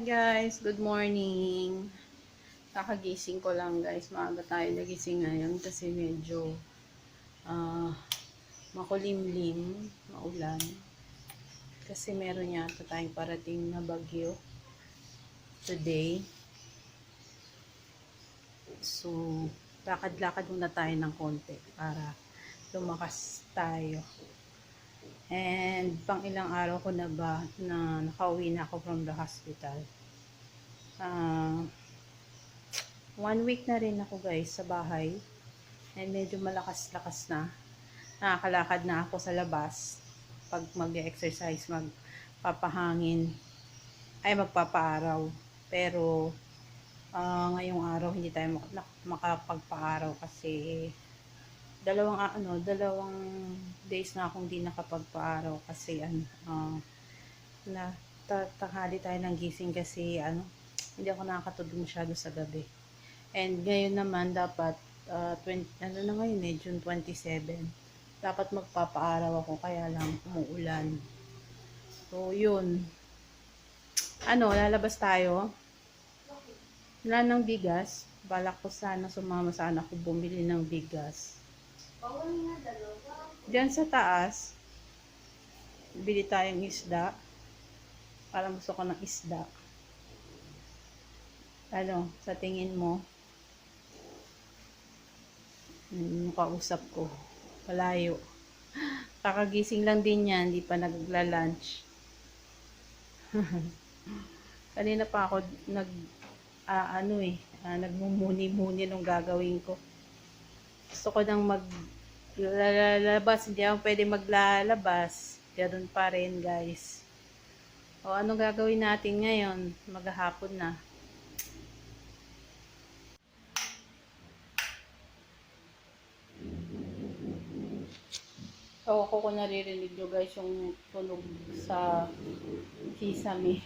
Guys, good morning. Kakagising ko lang guys. Maaga tayo nagising ngayon kasi medyo makulimlim, maulan. Kasi meron yata tayong parating na bagyo today. So, lakad-lakad muna tayo ng konti para lumakas tayo. And pang ilang araw ko na ba na nakauwi na ako from the hospital. 1 week na rin ako guys sa bahay. And medyo malakas-lakas na. Nakakalakad na ako sa labas. Pag mag-exercise, magpapahangin, ay magpapaaraw. Pero ngayong araw hindi tayo makapagpaaraw kasi dalawang days na akong hindi nakapagpaaraw kasi tanghali tayo ng gising kasi hindi ako nakakatulog masyado sa gabi. And ngayon naman dapat June 27. Dapat magpapaaraw ako kaya lang umuulan. So yun. Lalabas tayo. Wala ng bigas. Balak ko sana sumama sa anak ko bumili ng bigas. Diyan sa taas, bili tayong isda. Parang gusto ko ng isda. Sa tingin mo? Kausap ko. Palayo. Kakagising lang din yan. Hindi pa nagla-lunch. Kanina pa ako nagmumuni-muni nung gagawin ko. Gusto ko nang maglalabas. Hindi ako pwede maglalabas. Ganun pa rin guys. Anong gagawin natin ngayon? Maghahapon na. Ako kung naririnig nyo guys yung tunog sa kisame.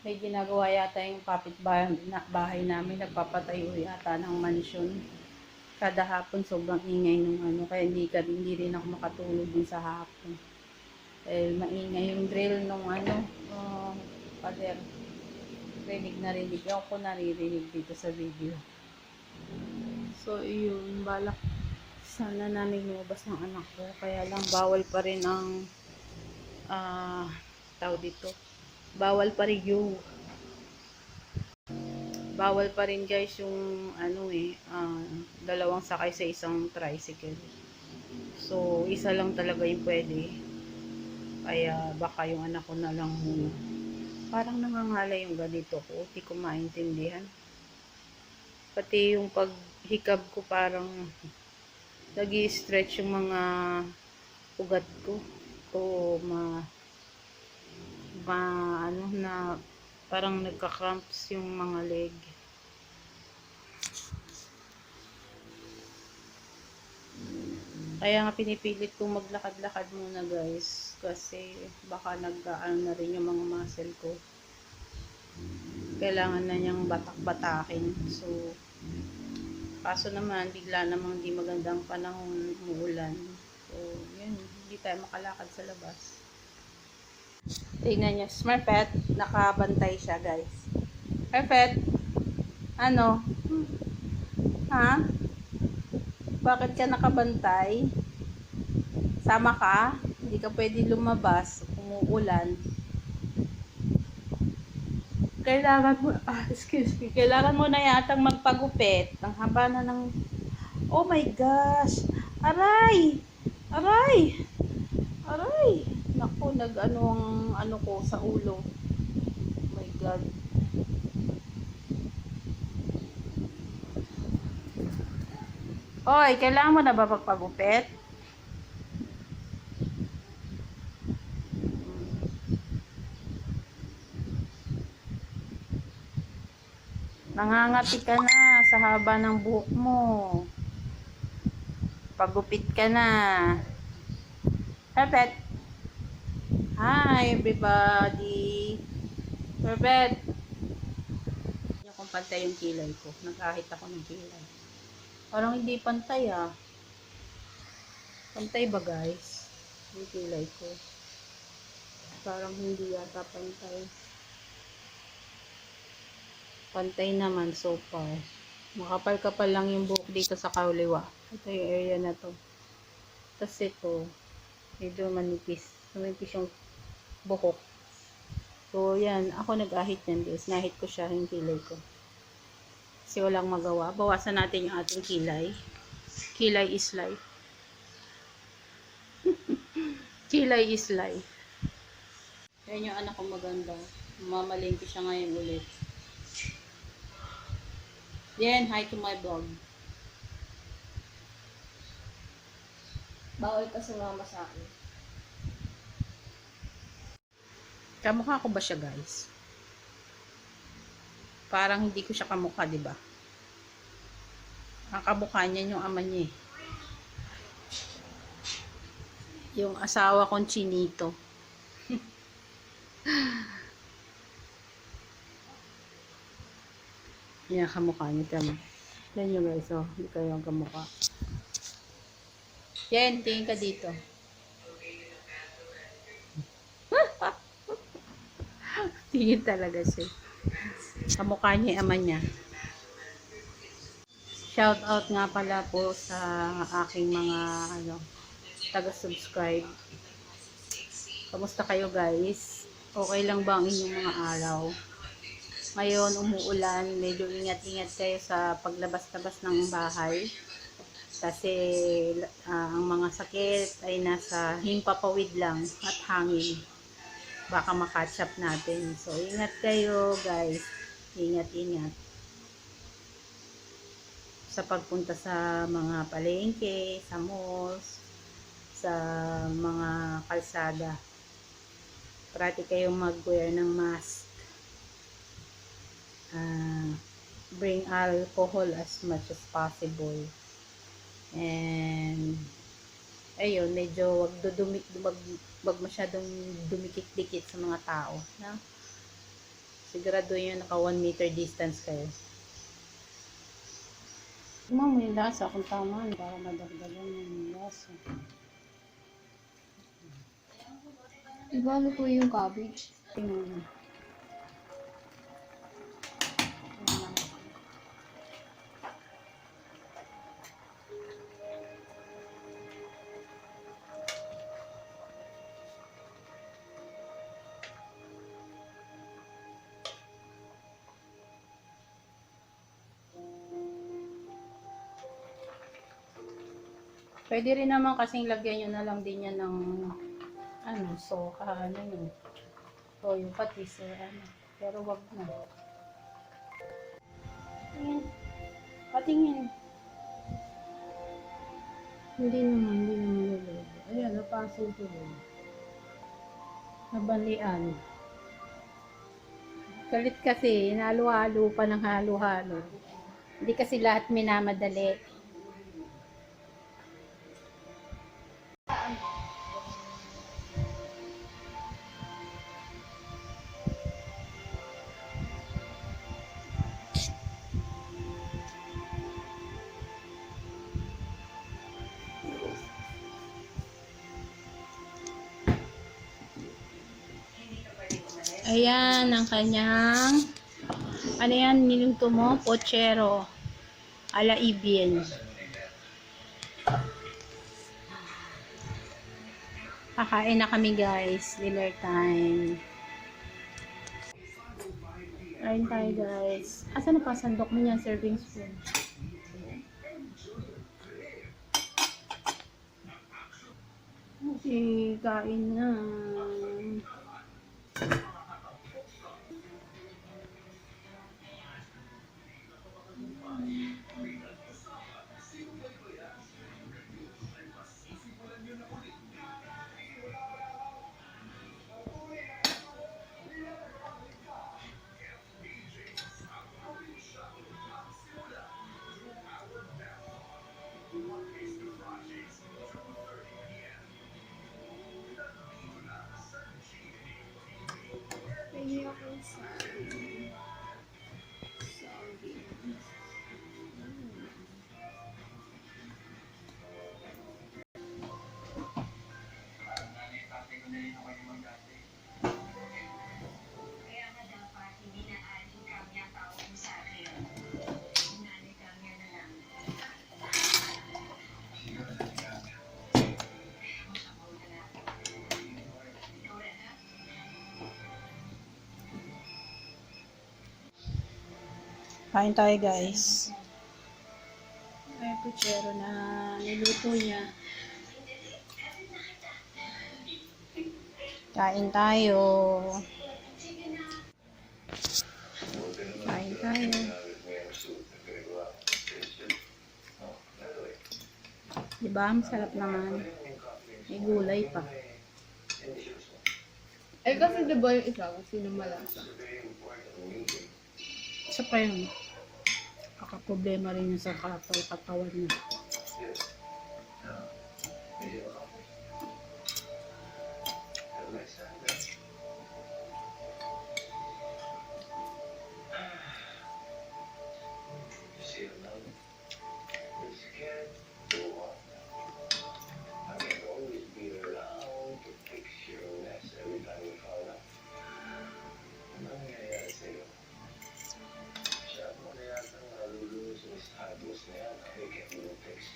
May ginagawa yata yung kapitbahay namin. Nagpapatayo yata ng mansyon. Kada hapon sobrang ingay nung kaya hindi rin ako makatulog din sa hapon. Maingay yung drill nung pader. Rinig. Ako naririnig dito sa video. So yun, balak sana namin lumabas ng anak ko. Kaya lang bawal pa rin ang bawal pa rin guys yung dalawang sakay sa isang tricycle. So isa lang talaga yung pwede. Kaya baka yung anak ko na lang muna. Parang nangangalay yung ganito ko. Hindi ko maintindihan. Pati yung paghikab ko parang nag-i-stretch yung mga ugat ko. Parang nagka-cramps yung mga leg. Kaya nga pinipilit kong maglakad-lakad muna guys. Kasi baka na rin yung mga muscle ko. Kailangan na niyang batak-batakin. So, kaso naman, bigla namang di magandang panahon, umuulan. So, yun, hindi tayo makalakad sa labas. Tingnan nyo, Smurfette, nakabantay siya guys. Smurfette, ha? Bakit ka nakabantay? Sama ka? Hindi ka pwede lumabas, umuulan. Kailangan mo na yatang magpagupit. Ang haba na ng... Oh my gosh! Aray! Naku, ang ko sa ulo. Oh my God. Hoy, kailangan mo na ba magpagupit? Nangangati ka na sa haba ng buhok mo. Pagupit ka na. Perfect. Hi everybody. Perfect. Yung kung pantay yung kilay ko. Nagkahit ako ng kilay. Parang hindi pantay ah. Pantay ba guys? Yung kilay ko. Parang hindi yata pantay. Pantay naman so far. Makapal-kapal lang yung buhok dito sa kaliwa. Ito yung area na to. Tapos ito, medyo manipis. Manipis yung buhok. So, yan. Ako nag-ahit yan, guys. Nahit ko siya yung kilay ko. Kasi walang magawa. Bawasan natin yung ating kilay. Kilay is life. Kilay is life. Yan yung anak ko maganda. Mamalingki siya ngayon ulit. Yan, hi to my vlog. Bawal ka sumama sa akin. Kamukha ko ba siya, guys? Parang hindi ko siya kamukha, di ba? Ang kamukha niya yung ama niya eh. Yung asawa kong chinito. Yan, kamukha niya. Tama. Yan yung guys, oh. Hindi kayo ang kamukha. Yan, tingin ka dito. Tingin talaga siya. Kamukha niya yung ama niya. Shout out nga pala po sa aking mga taga-subscribe. Kamusta kayo, guys? Okay lang ba ang inyong mga araw? Ngayon, umuulan. Medyo ingat-ingat kayo sa paglabas-labas ng bahay. Kasi ang mga sakit ay nasa himpapawid lang at hangin. Baka makatch up natin. So, ingat kayo, guys. Ingat-ingat. Sa pagpunta sa mga palengke, sa malls, sa mga kalsada. Parati kayong mag-wear ng mask. Bring alcohol as much as possible. And ayun, medyo wag masyadong dumikit-dikit sa mga tao, no? Sigurado yun naka 1 meter distance kayo. May lasa kung tama, para madagdagan yung lasa. Ibalo po yung cabbage. Tingnan. Pwede rin naman kasing lagyan nyo na lang din yan ng soka, yun. O yung patis, pero wag na. Ayan. Patingin. Hindi naman nilolo. Ayan, napasok ko rin. Nabalian. Galit kasi, halo-halo pa ng halo-halo. Hindi kasi lahat minamadali. Ayan, ang kanyang, ano yan, niluto mo? Potchero. Ala ibien. Kakain na kami, guys. Dinner time. Kain tayo, guys. Asan na pa sandok mo niya? Serving spoon. Okay, kain na. Kain tayo guys. Ay, potchero na niluto niya. Kain tayo. Kain tayo. Diba? Masarap naman. May gulay pa. Eh kasi diba yung isa kasi lumalasa. Isa pa yun. Kakaproblema rin yun sa katawan niya.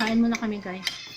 Kain muna kami guys.